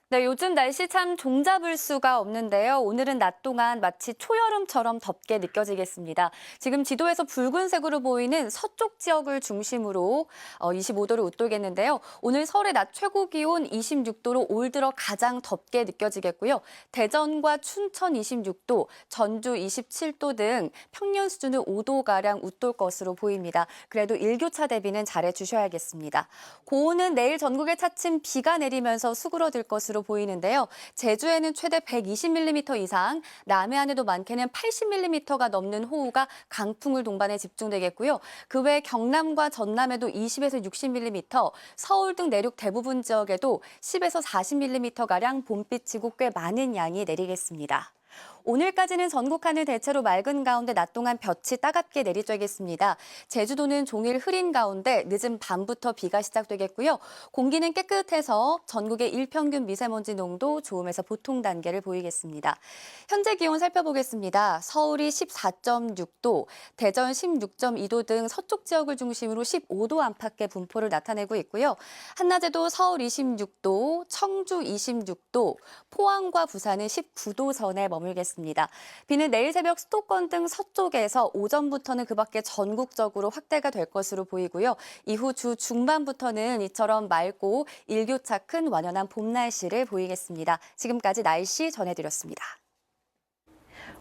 네, 요즘 날씨 참 종잡을 수가 없는데요. 오늘은 낮 동안 마치 초여름처럼 덥게 느껴지겠습니다. 지금 지도에서 붉은색으로 보이는 서쪽 지역을 중심으로 25도를 웃돌겠는데요. 오늘 서울의 낮 최고 기온 26도로 올 들어 가장 덥게 느껴지겠고요. 대전과 춘천 26도, 전주 27도 등 평년 수준을 5도가량 웃돌 것으로 보입니다. 그래도 일교차 대비는 잘해 주셔야겠습니다. 고온은 내일 전국에 차츰 비가 내리면서 수그러들 것으로 보이는데요. 제주에는 최대 120mm 이상, 남해안에도 많게는 80mm가 넘는 호우가 강풍을 동반해 집중되겠고요. 그 외 경남과 전남에도 20에서 60mm, 서울 등 내륙 대부분 지역에도 10에서 40mm가량 봄비치고 꽤 많은 양이 내리겠습니다. 오늘까지는 전국 하늘 대체로 맑은 가운데 낮 동안 볕이 따갑게 내리쬐겠습니다. 제주도는 종일 흐린 가운데 늦은 밤부터 비가 시작되겠고요. 공기는 깨끗해서 전국의 일평균 미세먼지 농도 좋음에서 보통 단계를 보이겠습니다. 현재 기온 살펴보겠습니다. 서울이 14.6도, 대전 16.2도 등 서쪽 지역을 중심으로 15도 안팎의 분포를 나타내고 있고요. 한낮에도 서울 26도, 청주 26도, 포항과 부산은 19도 선에 머물겠습니다. 비는 내일 새벽 수도권 등 서쪽에서 오전부터는 그 밖에 전국적으로 확대가 될 것으로 보이고요. 이후 주 중반부터는 이처럼 맑고 일교차 큰 완연한 봄 날씨를 보이겠습니다. 지금까지 날씨 전해드렸습니다.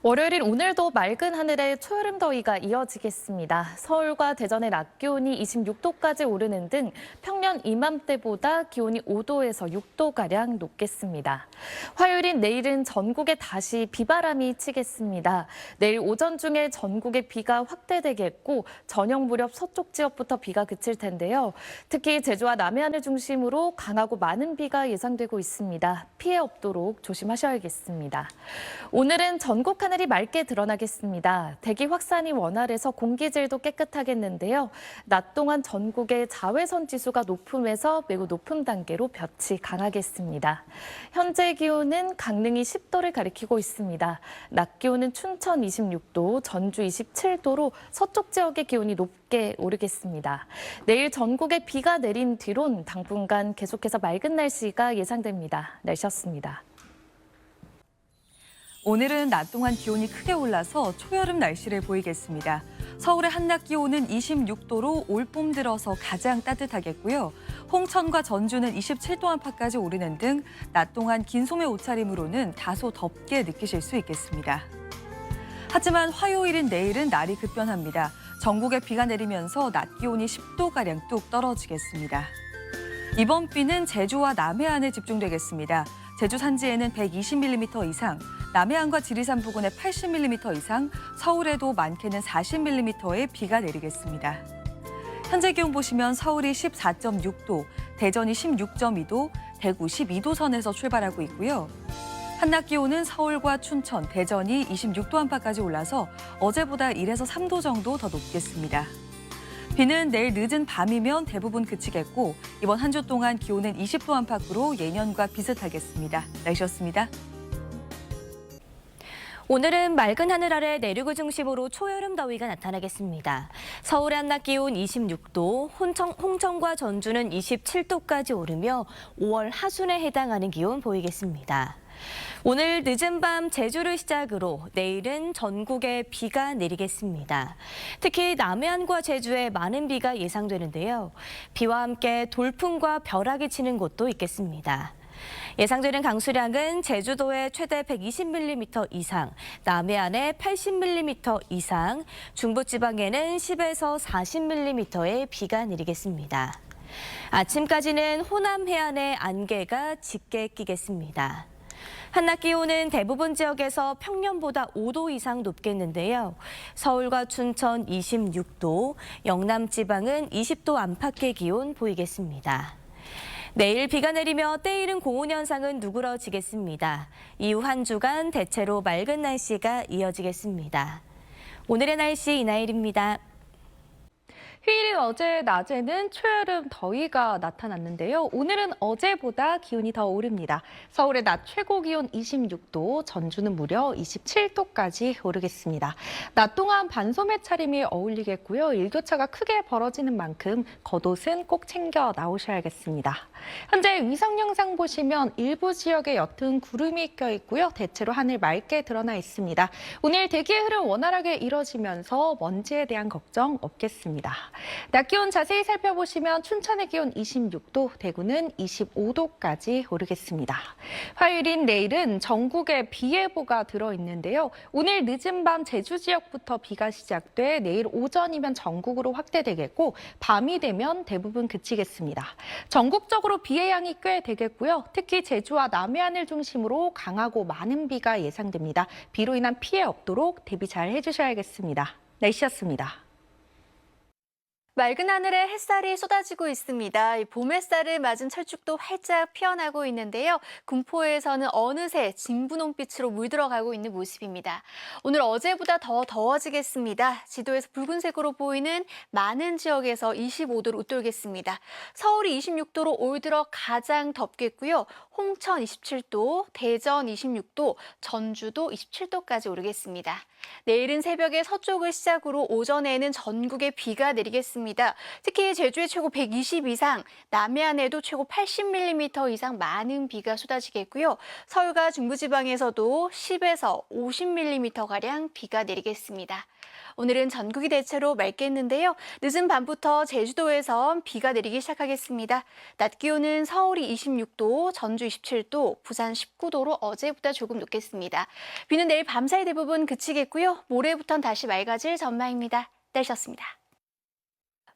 월요일인 오늘도 맑은 하늘에 초여름 더위가 이어지겠습니다. 서울과 대전의 낮 기온이 26도까지 오르는 등 평년 이맘때보다 기온이 5도에서 6도가량 높겠습니다. 화요일인 내일은 전국에 다시 비바람이 치겠습니다. 내일 오전 중에 전국에 비가 확대되겠고 저녁 무렵 서쪽 지역부터 비가 그칠 텐데요. 특히 제주와 남해안을 중심으로 강하고 많은 비가 예상되고 있습니다. 피해 없도록 조심하셔야겠습니다. 오늘은 전국 하늘이 맑게 드러나겠습니다. 대기 확산이 원활해서 공기질도 깨끗하겠는데요. 낮 동안 전국의 자외선 지수가 높음에서 매우 높은 단계로 볕이 강하겠습니다. 현재 기온은 강릉이 10도를 가리키고 있습니다. 낮 기온은 춘천 26도, 전주 27도로 서쪽 지역의 기온이 높게 오르겠습니다. 내일 전국에 비가 내린 뒤론 당분간 계속해서 맑은 날씨가 예상됩니다. 날씨였습니다. 오늘은 낮 동안 기온이 크게 올라서 초여름 날씨를 보이겠습니다. 서울의 한낮 기온은 26도로 올 봄 들어서 가장 따뜻하겠고요. 홍천과 전주는 27도 안팎까지 오르는 등 낮 동안 긴 소매 옷차림으로는 다소 덥게 느끼실 수 있겠습니다. 하지만 화요일인 내일은 날이 급변합니다. 전국에 비가 내리면서 낮 기온이 10도가량 뚝 떨어지겠습니다. 이번 비는 제주와 남해안에 집중되겠습니다. 제주 산지에는 120mm 이상, 남해안과 지리산 부근에 80mm 이상, 서울에도 많게는 40mm의 비가 내리겠습니다. 현재 기온 보시면 서울이 14.6도, 대전이 16.2도, 대구 12도 선에서 출발하고 있고요. 한낮 기온은 서울과 춘천, 대전이 26도 안팎까지 올라서 어제보다 1에서 3도 정도 더 높겠습니다. 비는 내일 늦은 밤이면 대부분 그치겠고 이번 한 주 동안 기온은 20도 안팎으로 예년과 비슷하겠습니다. 날씨였습니다. 오늘은 맑은 하늘 아래 내륙을 중심으로 초여름 더위가 나타나겠습니다. 서울의 한낮 기온 26도, 홍천과 전주는 27도까지 오르며 5월 하순에 해당하는 기온 보이겠습니다. 오늘 늦은 밤 제주를 시작으로 내일은 전국에 비가 내리겠습니다. 특히 남해안과 제주에 많은 비가 예상되는데요. 비와 함께 돌풍과 벼락이 치는 곳도 있겠습니다. 예상되는 강수량은 제주도에 최대 120mm 이상, 남해안에 80mm 이상, 중부지방에는 10에서 40mm의 비가 내리겠습니다. 아침까지는 호남 해안에 안개가 짙게 끼겠습니다. 한낮 기온은 대부분 지역에서 평년보다 5도 이상 높겠는데요. 서울과 춘천 26도, 영남 지방은 20도 안팎의 기온 보이겠습니다. 내일 비가 내리며 때이른 고온 현상은 누그러지겠습니다. 이후 한 주간 대체로 맑은 날씨가 이어지겠습니다. 오늘의 날씨 이나일입니다. 휴일인 어제 낮에는 초여름 더위가 나타났는데요. 오늘은 어제보다 기온이 더 오릅니다. 서울의 낮 최고 기온 26도, 전주는 무려 27도까지 오르겠습니다. 낮 동안 반소매 차림이 어울리겠고요. 일교차가 크게 벌어지는 만큼 겉옷은 꼭 챙겨 나오셔야겠습니다. 현재 위성 영상 보시면 일부 지역에 옅은 구름이 껴있고요. 대체로 하늘 맑게 드러나 있습니다. 오늘 대기의 흐름 원활하게 이뤄지면서 먼지에 대한 걱정 없겠습니다. 낮 기온 자세히 살펴보시면 춘천의 기온 26도, 대구는 25도까지 오르겠습니다. 화요일인 내일은 전국에 비 예보가 들어있는데요. 오늘 늦은 밤 제주 지역부터 비가 시작돼 내일 오전이면 전국으로 확대되겠고 밤이 되면 대부분 그치겠습니다. 전국적으로 비의 양이 꽤 되겠고요. 특히 제주와 남해안을 중심으로 강하고 많은 비가 예상됩니다. 비로 인한 피해 없도록 대비 잘 해주셔야겠습니다. 날씨였습니다. 맑은 하늘에 햇살이 쏟아지고 있습니다. 봄 햇살을 맞은 철쭉도 활짝 피어나고 있는데요. 군포에서는 어느새 진분홍빛으로 물들어가고 있는 모습입니다. 오늘 어제보다 더 더워지겠습니다. 지도에서 붉은색으로 보이는 많은 지역에서 25도를 웃돌겠습니다. 서울이 26도로 올 들어 가장 덥겠고요. 홍천 27도, 대전 26도, 전주도 27도까지 오르겠습니다. 내일은 새벽에 서쪽을 시작으로 오전에는 전국에 비가 내리겠습니다. 특히 제주에 최고 120 이상, 남해안에도 최고 80mm 이상 많은 비가 쏟아지겠고요. 서울과 중부지방에서도 10에서 50mm가량 비가 내리겠습니다. 오늘은 전국이 대체로 맑겠는데요. 늦은 밤부터 제주도에선 비가 내리기 시작하겠습니다. 낮 기온은 서울이 26도, 전주 27도, 부산 19도로 어제보다 조금 높겠습니다. 비는 내일 밤사이 대부분 그치겠고요. 모레부터는 다시 맑아질 전망입니다. 날씨였습니다.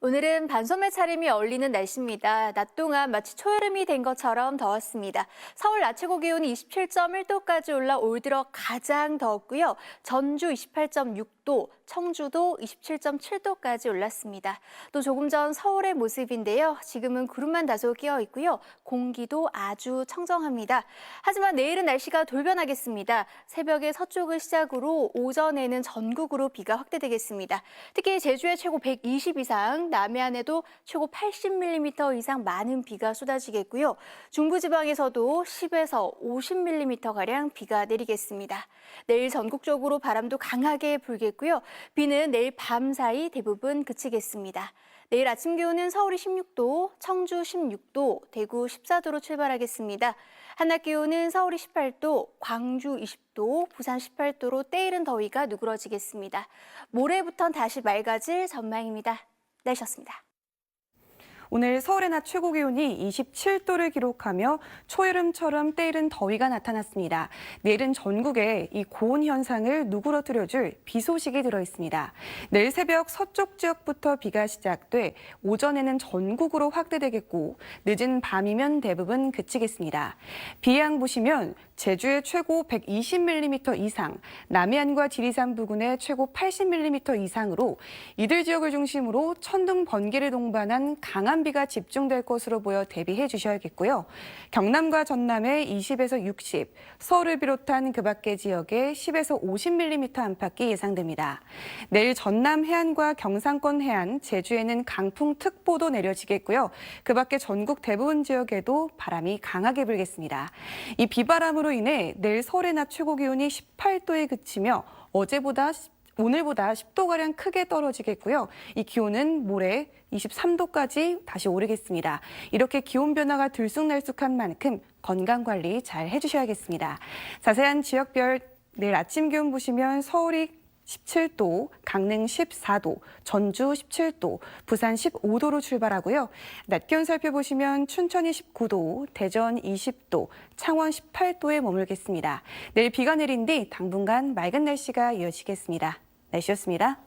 오늘은 반소매 차림이 어울리는 날씨입니다. 낮 동안 마치 초여름이 된 것처럼 더웠습니다. 서울 낮 최고 기온이 27.1도까지 올라 올 들어 가장 더웠고요. 전주 28.6도, 청주도 27.7도까지 올랐습니다. 또 조금 전 서울의 모습인데요. 지금은 구름만 다소 끼어 있고요. 공기도 아주 청정합니다. 하지만 내일은 날씨가 돌변하겠습니다. 새벽에 서쪽을 시작으로 오전에는 전국으로 비가 확대되겠습니다. 특히 제주에 최고 120 이상, 남해안에도 최고 80mm 이상 많은 비가 쏟아지겠고요. 중부지방에서도 10에서 50mm가량 비가 내리겠습니다. 내일 전국적으로 바람도 강하게 불겠고요. 비는 내일 밤 사이 대부분 그치겠습니다. 내일 아침 기온은 서울이 16도, 청주 16도, 대구 14도로 출발하겠습니다. 한낮 기온은 서울이 18도, 광주 20도, 부산 18도로 때이른 더위가 누그러지겠습니다. 모레부터는 다시 맑아질 전망입니다. 날씨였습니다. 오늘 서울의 낮 최고 기온이 27도를 기록하며 초여름처럼 때이른 더위가 나타났습니다. 내일은 전국에 이 고온 현상을 누그러뜨려줄 비 소식이 들어있습니다. 내일 새벽 서쪽 지역부터 비가 시작돼 오전에는 전국으로 확대되겠고 늦은 밤이면 대부분 그치겠습니다. 비양 보시면 제주의 최고 120mm 이상, 남해안과 지리산 부근의 최고 80mm 이상으로 이들 지역을 중심으로 천둥, 번개를 동반한 강한 비가 집중될 것으로 보여 대비해 주셔야겠고요. 경남과 전남에 20에서 60, 서울을 비롯한 그 밖의 지역에 10에서 50mm 안팎이 예상됩니다. 내일 전남 해안과 경상권 해안, 제주에는 강풍특보도 내려지겠고요. 그 밖에 전국 대부분 지역에도 바람이 강하게 불겠습니다. 이 비바람으로 인해 내일 서울의 낮 최고 기온이 18도에 그치며 오늘보다 10도가량 크게 떨어지겠고요. 이 기온은 모레 23도까지 다시 오르겠습니다. 이렇게 기온 변화가 들쑥날쑥한 만큼 건강관리 잘 해주셔야겠습니다. 자세한 지역별 내일 아침 기온 보시면 서울이 17도, 강릉 14도, 전주 17도, 부산 15도로 출발하고요. 낮 기온 살펴보시면 춘천이 19도, 대전 20도, 창원 18도에 머물겠습니다. 내일 비가 내린 뒤 당분간 맑은 날씨가 이어지겠습니다. 날씨였습니다.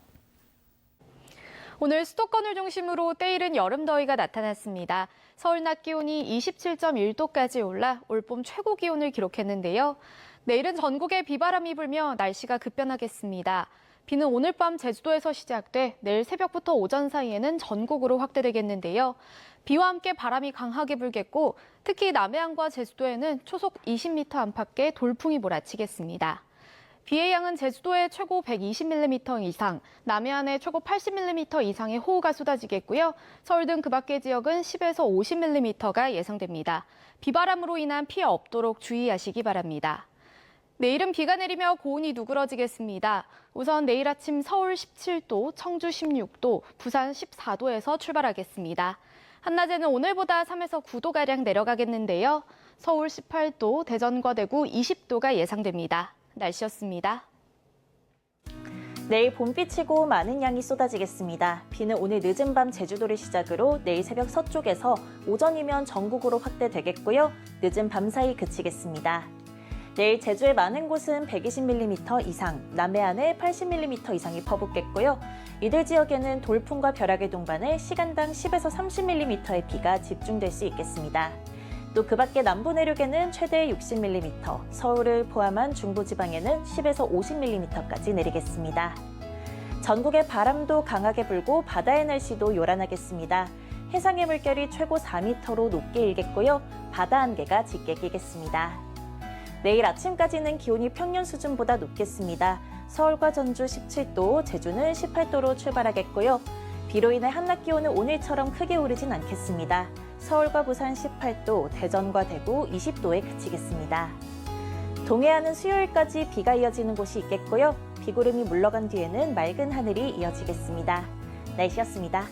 오늘 수도권을 중심으로 때이른 여름 더위가 나타났습니다. 서울 낮 기온이 27.1도까지 올라 올봄 최고 기온을 기록했는데요. 내일은 전국에 비바람이 불며 날씨가 급변하겠습니다. 비는 오늘 밤 제주도에서 시작돼 내일 새벽부터 오전 사이에는 전국으로 확대되겠는데요. 비와 함께 바람이 강하게 불겠고 특히 남해안과 제주도에는 초속 20m 안팎의 돌풍이 몰아치겠습니다. 비의 양은 제주도에 최고 120mm 이상, 남해안에 최고 80mm 이상의 호우가 쏟아지겠고요. 서울 등 그 밖의 지역은 10에서 50mm가 예상됩니다. 비바람으로 인한 피해 없도록 주의하시기 바랍니다. 내일은 비가 내리며 고온이 누그러지겠습니다. 우선 내일 아침 서울 17도, 청주 16도, 부산 14도에서 출발하겠습니다. 한낮에는 오늘보다 3에서 9도가량 내려가겠는데요. 서울 18도, 대전과 대구 20도가 예상됩니다. 날씨였습니다. 내일 봄비치고 많은 양이 쏟아지겠습니다. 비는 오늘 늦은 밤 제주도를 시작으로 내일 새벽 서쪽에서 오전이면 전국으로 확대되겠고요. 늦은 밤 사이 그치겠습니다. 내일 제주의 많은 곳은 120mm 이상, 남해안에 80mm 이상이 퍼붓겠고요. 이들 지역에는 돌풍과 벼락을 동반해 시간당 10에서 30mm의 비가 집중될 수 있겠습니다. 또 그 밖에 남부 내륙에는 최대 60mm, 서울을 포함한 중부지방에는 10에서 50mm까지 내리겠습니다. 전국의 바람도 강하게 불고 바다의 날씨도 요란하겠습니다. 해상의 물결이 최고 4m로 높게 일겠고요. 바다 안개가 짙게 끼겠습니다. 내일 아침까지는 기온이 평년 수준보다 높겠습니다. 서울과 전주 17도, 제주는 18도로 출발하겠고요. 비로 인해 한낮 기온은 오늘처럼 크게 오르진 않겠습니다. 서울과 부산 18도, 대전과 대구 20도에 그치겠습니다. 동해안은 수요일까지 비가 이어지는 곳이 있겠고요. 비구름이 물러간 뒤에는 맑은 하늘이 이어지겠습니다. 날씨였습니다.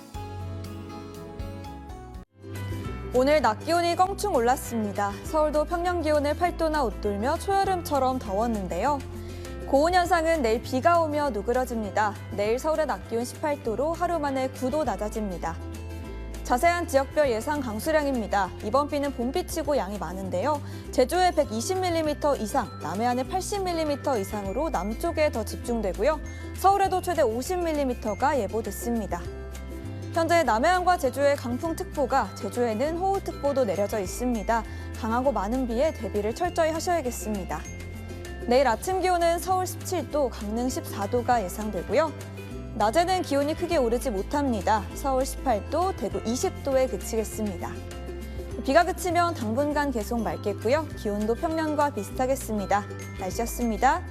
오늘 낮 기온이 껑충 올랐습니다. 서울도 평년 기온을 8도나 웃돌며 초여름처럼 더웠는데요. 고온 현상은 내일 비가 오며 누그러집니다. 내일 서울의 낮 기온 18도로 하루 만에 9도 낮아집니다. 자세한 지역별 예상 강수량입니다. 이번 비는 봄비치고 양이 많은데요. 제주에 120mm 이상, 남해안에 80mm 이상으로 남쪽에 더 집중되고요. 서울에도 최대 50mm가 예보됐습니다. 현재 남해안과 제주에 강풍특보가, 제주에는 호우특보도 내려져 있습니다. 강하고 많은 비에 대비를 철저히 하셔야겠습니다. 내일 아침 기온은 서울 17도, 강릉 14도가 예상되고요. 낮에는 기온이 크게 오르지 못합니다. 서울 18도, 대구 20도에 그치겠습니다. 비가 그치면 당분간 계속 맑겠고요. 기온도 평년과 비슷하겠습니다. 날씨였습니다.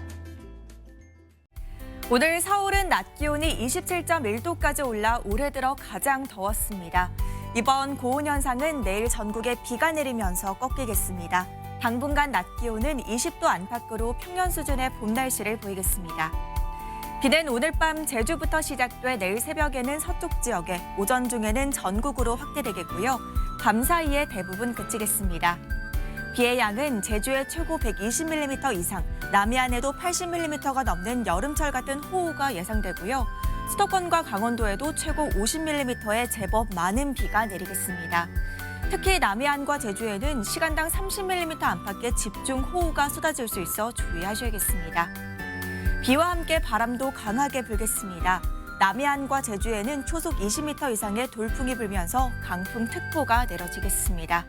오늘 서울은 낮 기온이 27.1도까지 올라 올해 들어 가장 더웠습니다. 이번 고온 현상은 내일 전국에 비가 내리면서 꺾이겠습니다. 당분간 낮 기온은 20도 안팎으로 평년 수준의 봄 날씨를 보이겠습니다. 비는 오늘 밤 제주부터 시작돼 내일 새벽에는 서쪽 지역에, 오전 중에는 전국으로 확대되겠고요. 밤 사이에 대부분 그치겠습니다. 비의 양은 제주에 최고 120mm 이상, 남해안에도 80mm가 넘는 여름철 같은 호우가 예상되고요. 수도권과 강원도에도 최고 50mm의 제법 많은 비가 내리겠습니다. 특히 남해안과 제주에는 시간당 30mm 안팎의 집중 호우가 쏟아질 수 있어 주의하셔야겠습니다. 비와 함께 바람도 강하게 불겠습니다. 남해안과 제주에는 초속 20m 이상의 돌풍이 불면서 강풍특보가 내려지겠습니다.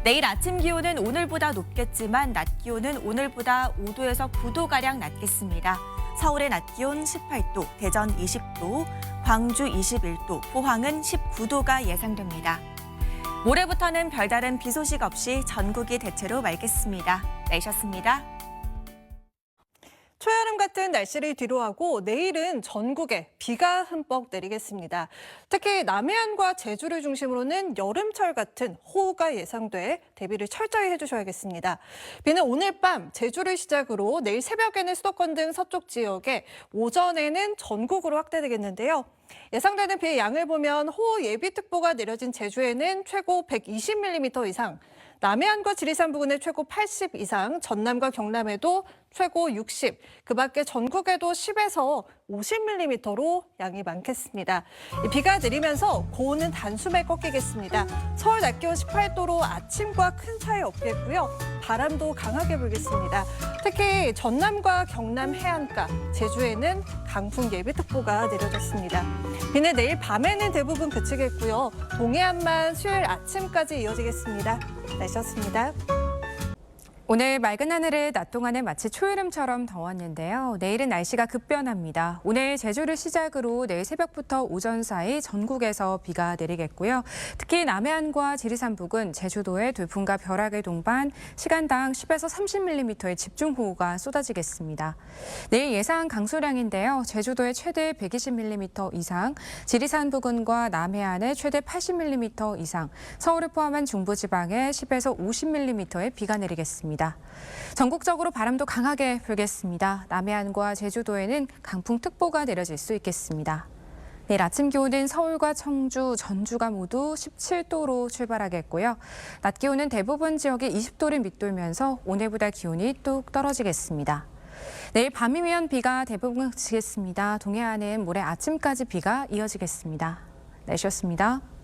내일 아침 기온은 오늘보다 높겠지만 낮 기온은 오늘보다 5도에서 9도가량 낮겠습니다. 서울의 낮 기온 18도, 대전 20도, 광주 21도, 포항은 19도가 예상됩니다. 모레부터는 별다른 비 소식 없이 전국이 대체로 맑겠습니다. 날씨였습니다. 초여름 같은 날씨를 뒤로하고 내일은 전국에 비가 흠뻑 내리겠습니다. 특히 남해안과 제주를 중심으로는 여름철 같은 호우가 예상돼 대비를 철저히 해주셔야겠습니다. 비는 오늘 밤 제주를 시작으로 내일 새벽에는 수도권 등 서쪽 지역에, 오전에는 전국으로 확대되겠는데요. 예상되는 비의 양을 보면 호우 예비특보가 내려진 제주에는 최고 120mm 이상, 남해안과 지리산 부근에 최고 80 이상, 전남과 경남에도 최고 60, 그 밖에 전국에도 10에서 50mm로 양이 많겠습니다. 비가 내리면서 고온은 단숨에 꺾이겠습니다. 서울 낮 기온 18도로 아침과 큰 차이 없겠고요. 바람도 강하게 불겠습니다. 특히 전남과 경남 해안가, 제주에는 강풍 예비특보가 내려졌습니다. 비는 내일 밤에는 대부분 그치겠고요. 동해안만 수요일 아침까지 이어지겠습니다. 날씨였습니다. 오늘 맑은 하늘에 낮 동안에 마치 초여름처럼 더웠는데요. 내일은 날씨가 급변합니다. 오늘 제주를 시작으로 내일 새벽부터 오전 사이 전국에서 비가 내리겠고요. 특히 남해안과 지리산 부근, 제주도에 돌풍과 벼락을 동반 시간당 10에서 30mm의 집중호우가 쏟아지겠습니다. 내일 예상 강수량인데요. 제주도에 최대 120mm 이상, 지리산 부근과 남해안에 최대 80mm 이상, 서울을 포함한 중부지방에 10에서 50mm의 비가 내리겠습니다. 전국적으로 바람도 강하게 불겠습니다. 남해안과 제주도에는 강풍특보가 내려질 수 있겠습니다. 내일 아침 기온은 서울과 청주, 전주가 모두 17도로 출발하겠고요. 낮 기온은 대부분 지역이 20도를 밑돌면서 오늘보다 기온이 뚝 떨어지겠습니다. 내일 밤이면 비가 대부분 그치겠습니다. 동해안은 모레 아침까지 비가 이어지겠습니다. 날씨였습니다.